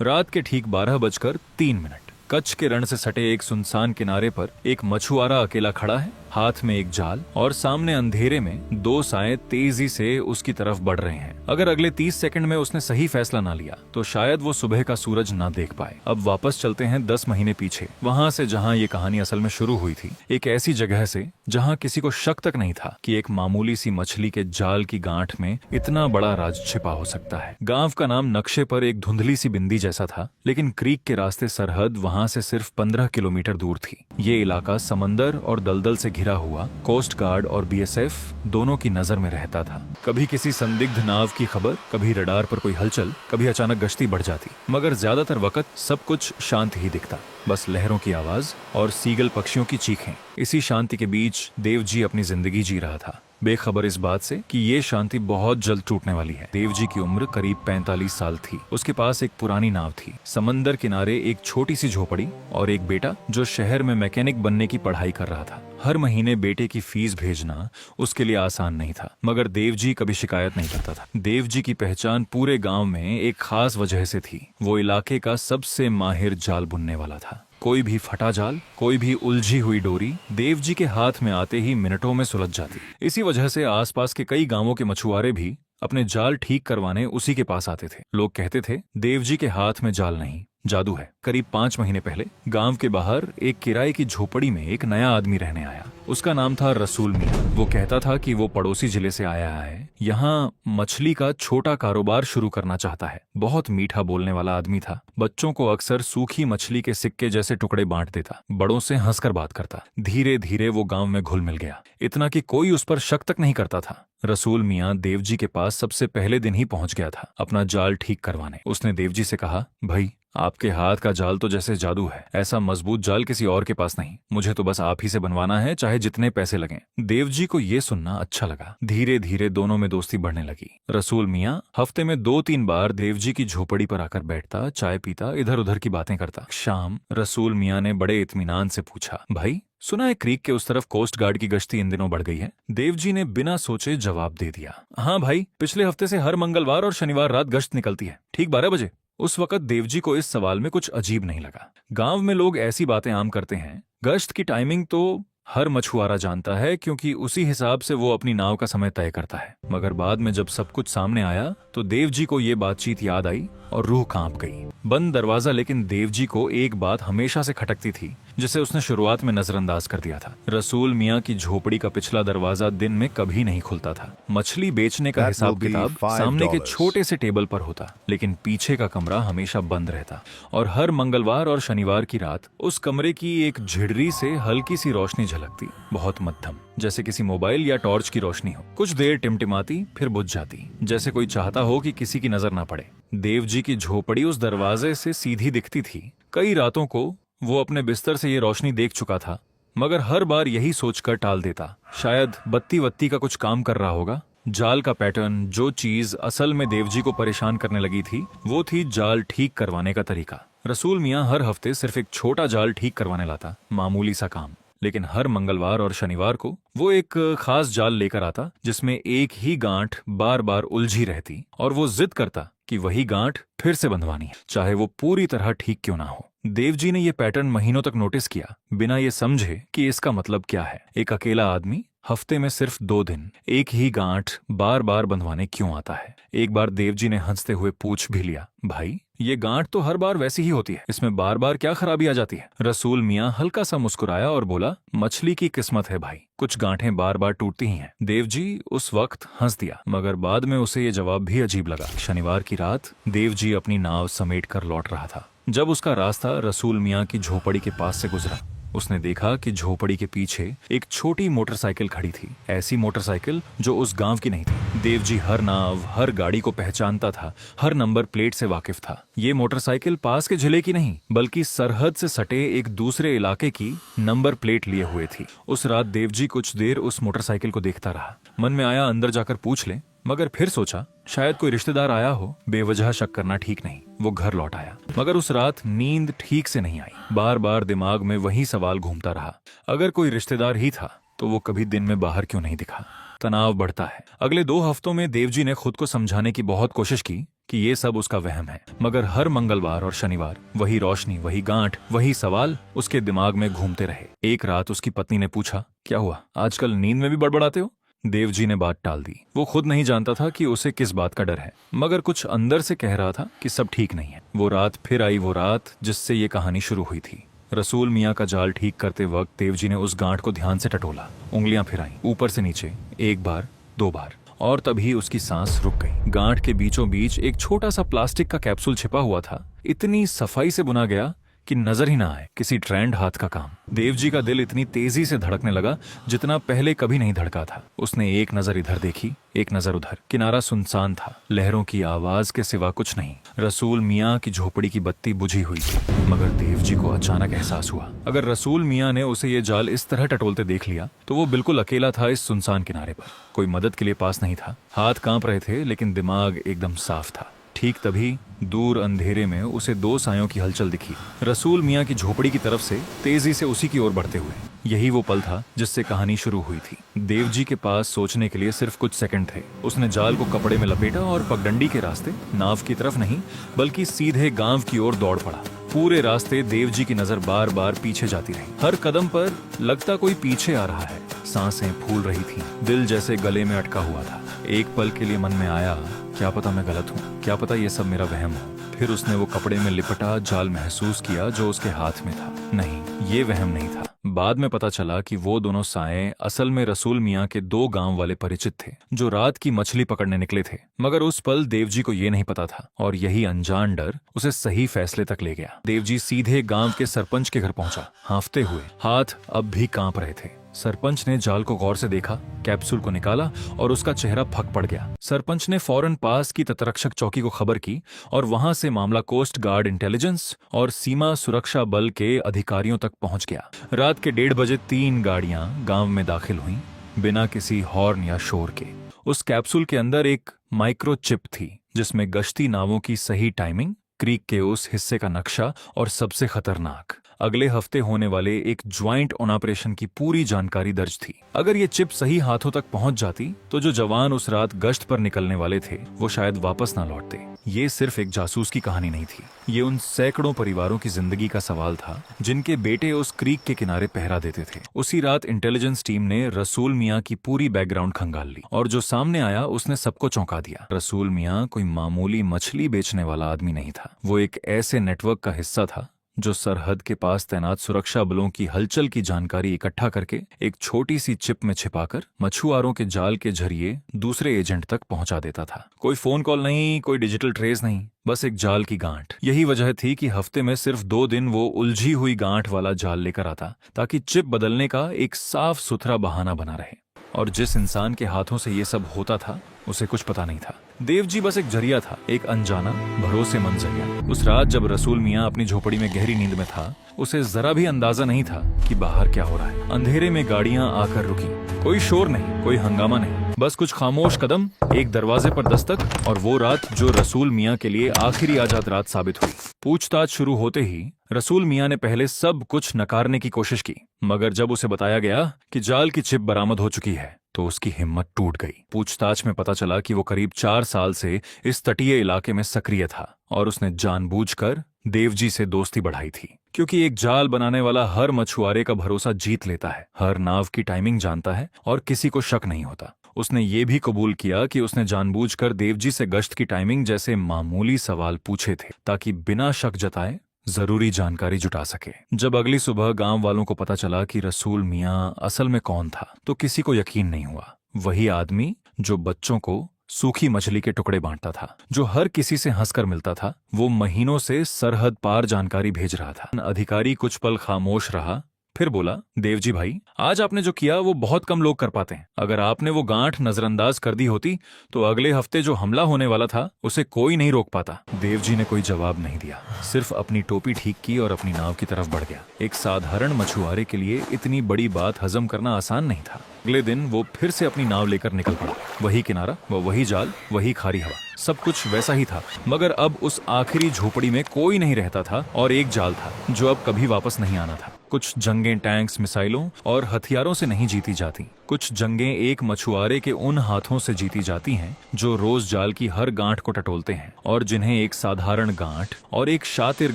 रात के ठीक 12:03। कच्छ के रण से सटे एक सुनसान किनारे पर एक मछुआरा अकेला खड़ा है, हाथ में एक जाल और सामने अंधेरे में दो साएं तेजी से उसकी तरफ बढ़ रहे हैं। अगर अगले 30 सेकंड में उसने सही फैसला ना लिया तो शायद वो सुबह का सूरज ना देख पाए। अब वापस चलते हैं 10 महीने पीछे, वहां से जहां ये कहानी असल में शुरू हुई थी। एक ऐसी जगह से जहां किसी को शक तक नहीं था कि एक मामूली सी मछली के जाल की गांठ में इतना बड़ा राज छिपा हो सकता है। गांव का नाम नक्शे पर एक धुंधली सी बिंदी जैसा था, लेकिन क्रीक के रास्ते सरहद वहां से सिर्फ 15 किलोमीटर दूर थी। ये इलाका समंदर और दलदल से घिरा हुआ कोस्ट गार्ड और बीएसएफ दोनों की नजर में रहता था। कभी किसी संदिग्ध नाव की खबर, कभी रडार पर कोई हलचल, कभी अचानक गश्ती बढ़ जाती, मगर ज्यादातर वक्त सब कुछ शांत ही दिखता। बस लहरों की आवाज और सीगल पक्षियों की चीखें। इसी शांति के बीच देवजी अपनी जिंदगी जी रहा था, बेखबर इस बात से कि ये शांति बहुत जल्द टूटने वाली है। देवजी की उम्र करीब 45 साल थी। उसके पास एक पुरानी नाव थी, समंदर किनारे एक छोटी सी झोपड़ी और एक बेटा जो शहर में मैकेनिक बनने की पढ़ाई कर रहा था। हर महीने बेटे की फीस भेजना उसके लिए आसान नहीं था, मगर देवजी कभी शिकायत नहीं करता था। देवजी की पहचान पूरे गांव में एक खास वजह से थी। वो इलाके का सबसे माहिर जाल बुनने वाला था। कोई भी फटा जाल, कोई भी उलझी हुई डोरी देवजी के हाथ में आते ही मिनटों में सुलझ जाती। इसी वजह से आसपास के कई गांवों के मछुआरे भी अपने जाल ठीक करवाने उसी के पास आते थे। लोग कहते थे, देवजी के हाथ में जाल नहीं, जादू है। करीब 5 महीने पहले गांव के बाहर एक किराए की झोपड़ी में एक नया आदमी रहने आया। उसका नाम था रसूल मियां। वो कहता था कि वो पड़ोसी जिले से आया है, यहाँ मछली का छोटा कारोबार शुरू करना चाहता है। बहुत मीठा बोलने वाला आदमी था। बच्चों को अक्सर सूखी मछली के सिक्के जैसे टुकड़े बांट देता, बड़ों से हंसकर बात करता। धीरे धीरे वो गांव में घुल मिल गया, इतना कि कोई उस पर शक तक नहीं करता था। रसूल मियां देवजी के पास सबसे पहले दिन ही पहुंच गया था अपना जाल ठीक करवाने। उसने देवजी से कहा, भाई आपके हाथ का जाल तो जैसे जादू है, ऐसा मजबूत जाल किसी और के पास नहीं। मुझे तो बस आप ही से बनवाना है, चाहे जितने पैसे लगें। देवजी को ये सुनना अच्छा लगा। धीरे धीरे दोनों में दोस्ती बढ़ने लगी। रसूल मियां हफ्ते में 2-3 बार देवजी की झोपड़ी पर आकर बैठता, चाय पीता, इधर उधर की बातें करता। शाम रसूल मियां ने बड़े इत्मीनान से पूछा, भाई सुना है क्रीक के उस तरफ कोस्ट गार्ड की गश्ती इन दिनों बढ़ गई है? देवजी ने बिना सोचे जवाब दे दिया, हाँ भाई, पिछले हफ्ते से हर मंगलवार और शनिवार रात गश्त निकलती है, ठीक 12 बजे। उस वक्त देवजी को इस सवाल में कुछ अजीब नहीं लगा। गांव में लोग ऐसी बातें आम करते हैं। गश्त की टाइमिंग तो हर मछुआरा जानता है, क्योंकि उसी हिसाब से वो अपनी नाव का समय तय करता है। मगर बाद में जब सब कुछ सामने आया तो देवजी को ये बातचीत याद आई और रूह कांप गई। बंद दरवाजा लेकिन देवजी को एक बात हमेशा से खटकती थी, जिसे उसने शुरुआत में नजरअंदाज कर दिया था। रसूल मियां की झोपड़ी का पिछला दरवाजा दिन में कभी नहीं खुलता था। मछली बेचने का हिसाब किताब सामने के छोटे से टेबल पर होता, लेकिन पीछे का कमरा हमेशा बंद रहता। और हर मंगलवार और शनिवार की रात उस कमरे की एक झिड़री से हल्की सी रोशनी झलकती, बहुत मध्यम, जैसे किसी मोबाइल या टॉर्च की रोशनी हो। कुछ देर टिमटिमाती, फिर बुझ जाती, जैसे कोई चाहता हो कि किसी की नजर ना पड़े। देवजी की झोपड़ी उस दरवाजे से सीधी दिखती थी। कई रातों को वो अपने बिस्तर से ये रोशनी देख चुका था, मगर हर बार यही सोचकर टाल देता, शायद बत्ती वत्ती का कुछ काम कर रहा होगा। जाल का पैटर्न, जो चीज असल में देवजी को परेशान करने लगी थी, वो थी जाल ठीक करवाने का तरीका। रसूल मियां हर हफ्ते सिर्फ एक छोटा जाल ठीक करवाने लाता, मामूली सा काम। लेकिन हर मंगलवार और शनिवार को वो एक खास जाल लेकर आता, जिसमें एक ही गांठ बार बार उलझी रहती, और वो जिद करता कि वही गांठ फिर से बंधवानी है, चाहे वो पूरी तरह ठीक क्यों ना हो। देवजी ने ये पैटर्न महीनों तक नोटिस किया, बिना ये समझे कि इसका मतलब क्या है। एक अकेला आदमी हफ्ते में सिर्फ 2 दिन एक ही गांठ बार बार बंधवाने क्यों आता है। एक बार देवजी ने हंसते हुए पूछ भी लिया, भाई ये गांठ तो हर बार वैसी ही होती है, इसमें बार बार क्या खराबी आ जाती है? रसूल मियां हल्का सा मुस्कुराया और बोला, मछली की किस्मत है भाई, कुछ गांठें बार बार टूटती ही हैं। देवजी उस वक्त हंस दिया, मगर बाद में उसे ये जवाब भी अजीब लगा। शनिवार की रात देवजी अपनी नाव समेट कर लौट रहा था। जब उसका रास्ता रसूल मियां की झोपड़ी के पास से गुजरा, उसने देखा कि झोपड़ी के पीछे एक छोटी मोटरसाइकिल खड़ी थी, ऐसी मोटरसाइकिल जो उस गांव की नहीं थी। देवजी हर नाव, हर गाड़ी को पहचानता था, हर नंबर प्लेट से वाकिफ था। ये मोटरसाइकिल पास के जिले की नहीं, बल्कि सरहद से सटे एक दूसरे इलाके की नंबर प्लेट लिए हुए थी। उस रात देवजी कुछ देर उस मोटरसाइकिल को देखता रहा। मन में आया अंदर जाकर पूछ ले, मगर फिर सोचा शायद कोई रिश्तेदार आया हो, बेवजह शक करना ठीक नहीं। वो घर लौट आया, मगर उस रात नींद ठीक से नहीं आई। बार बार दिमाग में वही सवाल घूमता रहा, अगर कोई रिश्तेदार ही था तो वो कभी दिन में बाहर क्यों नहीं दिखा? तनाव बढ़ता है। अगले 2 हफ्तों में देवजी ने खुद को समझाने की बहुत कोशिश की कि ये सब उसका वहम है, मगर हर मंगलवार और शनिवार वही रोशनी, वही गांठ, वही सवाल उसके दिमाग में घूमते रहे। एक रात उसकी पत्नी ने पूछा, क्या हुआ, आजकल नींद में भी बड़बड़ाते हो? देवजी ने बात टाल दी। वो खुद नहीं जानता था कि उसे किस बात का डर है, मगर कुछ अंदर से कह रहा था कि सब ठीक नहीं है। वो रात फिर आई, वो रात जिससे ये कहानी शुरू हुई थी। रसूल मियाँ का जाल ठीक करते वक्त देवजी ने उस गांठ को ध्यान से टटोला, उंगलियां फिराई ऊपर से नीचे, एक बार, दो बार, और तभी उसकी सांस रुक गई। गांठ के बीचों बीच एक छोटा सा प्लास्टिक का कैप्सूल छिपा हुआ था, इतनी सफाई से बुना गया कि नजर ही ना आए, किसी ट्रेंड हाथ का काम। देवजी का दिल इतनी तेजी से धड़कने लगा जितना पहले कभी नहीं धड़का था। उसने एक नजर इधर देखी, एक नजर उधर। किनारा सुनसान था, लहरों की आवाज के सिवा कुछ नहीं। रसूल मियाँ की झोपड़ी की बत्ती बुझी हुई थी, मगर देवजी को अचानक एहसास हुआ, अगर रसूल मियाँ ने उसे ये जाल इस तरह टटोलते देख लिया तो वो बिल्कुल अकेला था इस सुनसान किनारे पर। कोई मदद के लिए पास नहीं था। हाथ कांप रहे थे लेकिन दिमाग एकदम साफ था। ठीक तभी दूर अंधेरे में उसे दो सायों की हलचल दिखी, रसूल मियाँ की झोपड़ी की तरफ से तेजी से उसी की ओर बढ़ते हुए। यही वो पल था जिससे कहानी शुरू हुई थी। देवजी के पास सोचने के लिए सिर्फ कुछ सेकंड थे। उसने जाल को कपड़े में लपेटा और पगडंडी के रास्ते, नाव की तरफ नहीं बल्कि सीधे गांव की ओर दौड़ पड़ा। पूरे रास्ते देवजी की नजर बार बार पीछे जाती रही। हर कदम पर लगता कोई पीछे आ रहा है। सांसें फूल रही थी, दिल जैसे गले में अटका हुआ था। एक पल के लिए मन में आया, क्या पता मैं गलत हूँ, क्या पता ये सब मेरा वहम हो। फिर उसने वो कपड़े में लिपटा जाल महसूस किया जो उसके हाथ में था। नहीं, ये वहम नहीं था। बाद में पता चला कि वो दोनों साएं असल में रसूल मियाँ के दो गांव वाले परिचित थे जो रात की मछली पकड़ने निकले थे। मगर उस पल देवजी को ये नहीं पता था, और यही अनजान डर उसे सही फैसले तक ले गया। देवजी सीधे गांव के सरपंच के घर पहुंचा, हांफते हुए। हाथ अब भी कांप रहे थे। सरपंच ने जाल को गौर से देखा, कैप्सूल को निकाला और उसका चेहरा फक पड़ गया। सरपंच ने फौरन पास की तटरक्षक चौकी को खबर की और वहां से मामला कोस्ट गार्ड, इंटेलिजेंस और सीमा सुरक्षा बल के अधिकारियों तक पहुंच गया। रात के 1:30 बजे 3 गाड़ियां गांव में दाखिल हुईं, बिना किसी हॉर्न या शोर के। उस कैप्सूल के अंदर एक माइक्रोचिप थी जिसमें गश्ती नावों की सही टाइमिंग, क्रीक के उस हिस्से का नक्शा और सबसे खतरनाक, अगले हफ्ते होने वाले एक ज्वाइंट ऑन ऑपरेशन की पूरी जानकारी दर्ज थी। अगर ये चिप सही हाथों तक पहुंच जाती तो जो जवान उस रात गश्त पर निकलने वाले थे वो शायद वापस ना लौटते। ये सिर्फ एक जासूस की कहानी नहीं थी, ये उन सैकड़ों परिवारों की जिंदगी का सवाल था जिनके बेटे उस क्रीक के किनारे पहरा देते थे। उसी रात इंटेलिजेंस टीम ने रसूल मियाँ की पूरी बैकग्राउंड खंगाल ली और जो सामने आया उसने सबको चौंका दिया। रसूल मियाँ कोई मामूली मछली बेचने वाला आदमी नहीं था। वो एक ऐसे नेटवर्क का हिस्सा था जो सरहद के पास तैनात सुरक्षा बलों की हलचल की जानकारी इकट्ठा करके एक छोटी सी चिप में छिपाकर मछुआरों के जाल के जरिए दूसरे एजेंट तक पहुंचा देता था। कोई फोन कॉल नहीं, कोई डिजिटल ट्रेस नहीं, बस एक जाल की गांठ। यही वजह थी कि हफ्ते में सिर्फ 2 दिन वो उलझी हुई गांठ वाला जाल लेकर आता ताकि चिप बदलने का एक साफ सुथरा बहाना बना रहे। और जिस इंसान के हाथों से ये सब होता था उसे कुछ पता नहीं था। देवजी बस एक जरिया था, एक अनजाना भरोसेमंद जरिया। उस रात जब रसूल मियाँ अपनी झोपड़ी में गहरी नींद में था, उसे जरा भी अंदाजा नहीं था कि बाहर क्या हो रहा है। अंधेरे में गाड़ियां आकर रुकी, कोई शोर नहीं, कोई हंगामा नहीं, बस कुछ खामोश कदम, एक दरवाजे पर दस्तक, और वो रात जो रसूल मियाँ के लिए आखिरी आजाद रात साबित हुई। पूछताछ शुरू होते ही रसूल मियाँ ने पहले सब कुछ नकारने की कोशिश की, मगर जब उसे बताया गया कि जाल की चिप बरामद हो चुकी है तो उसकी हिम्मत टूट गई। पूछताछ में पता चला कि वो करीब 4 साल से इस तटीय इलाके में सक्रिय था और उसने जानबूझकर देवजी से दोस्ती बढ़ाई थी, क्योंकि एक जाल बनाने वाला हर मछुआरे का भरोसा जीत लेता है, हर नाव की टाइमिंग जानता है और किसी को शक नहीं होता। उसने ये भी कबूल किया कि उसने जानबूझकर देवजी से गश्त की टाइमिंग जैसे मामूली सवाल पूछे थे ताकि बिना शक जताए जरूरी जानकारी जुटा सके। जब अगली सुबह गांव वालों को पता चला कि रसूल मियाँ असल में कौन था तो किसी को यकीन नहीं हुआ। वही आदमी जो बच्चों को सूखी मछली के टुकड़े बांटता था, जो हर किसी से हंसकर मिलता था, वो महीनों से सरहद पार जानकारी भेज रहा था। अधिकारी कुछ पल खामोश रहा, फिर बोला, देवजी भाई, आज आपने जो किया वो बहुत कम लोग कर पाते हैं। अगर आपने वो गांठ नजरअंदाज कर दी होती तो अगले हफ्ते जो हमला होने वाला था उसे कोई नहीं रोक पाता। देवजी ने कोई जवाब नहीं दिया, सिर्फ अपनी टोपी ठीक की और अपनी नाव की तरफ बढ़ गया। एक साधारण मछुआरे के लिए इतनी बड़ी बात हजम करना आसान नहीं था। अगले दिन वो फिर से अपनी नाव लेकर निकल पड़ा। वही किनारा, वही जाल, वही खारी हवा, सब कुछ वैसा ही था, मगर अब उस आखिरी झोपड़ी में कोई नहीं रहता था और एक जाल था जो अब कभी वापस नहीं आना था। कुछ जंगें टैंक्स, मिसाइलों और हथियारों से नहीं जीती जाती। कुछ जंगें एक मछुआरे के उन हाथों से जीती जाती हैं जो रोज जाल की हर गांठ को टटोलते हैं और जिन्हें एक साधारण गांठ और एक शातिर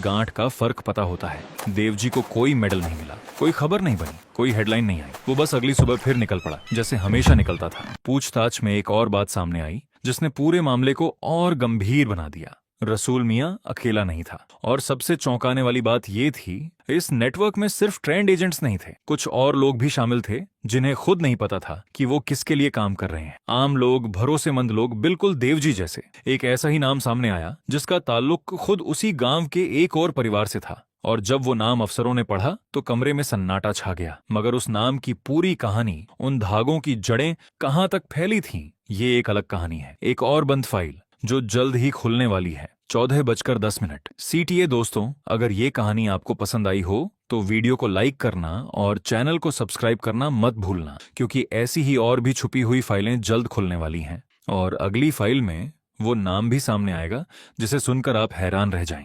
गांठ का फर्क पता होता है। देवजी को कोई मेडल नहीं मिला, कोई खबर नहीं बनी, कोई हेडलाइन नहीं आई। वो बस अगली सुबह फिर निकल पड़ा, जैसे हमेशा निकलता था। पूछताछ में एक और बात सामने आई जिसने पूरे मामले को और गंभीर बना दिया। रसूल मियां अकेला नहीं था, और सबसे चौंकाने वाली बात ये थी, इस नेटवर्क में सिर्फ ट्रेंड एजेंट्स नहीं थे, कुछ और लोग भी शामिल थे जिन्हें खुद नहीं पता था कि वो किसके लिए काम कर रहे हैं। आम लोग, भरोसेमंद लोग, बिल्कुल देवजी जैसे। एक ऐसा ही नाम सामने आया जिसका ताल्लुक खुद उसी गांव के एक और परिवार से था, और जब वो नाम अफसरों ने पढ़ा तो कमरे में सन्नाटा छा गया। मगर उस नाम की पूरी कहानी, उन धागों की जड़ें कहां तक फैली थीं, ये एक अलग कहानी है। एक और बंद फाइल जो जल्द ही खुलने वाली है। 14:10। CTA दोस्तों, अगर ये कहानी आपको पसंद आई हो तो वीडियो को लाइक करना और चैनल को सब्सक्राइब करना मत भूलना, क्योंकि ऐसी ही और भी छुपी हुई फाइलें जल्द खुलने वाली हैं। और अगली फाइल में वो नाम भी सामने आएगा जिसे सुनकर आप हैरान रह जाएंगे।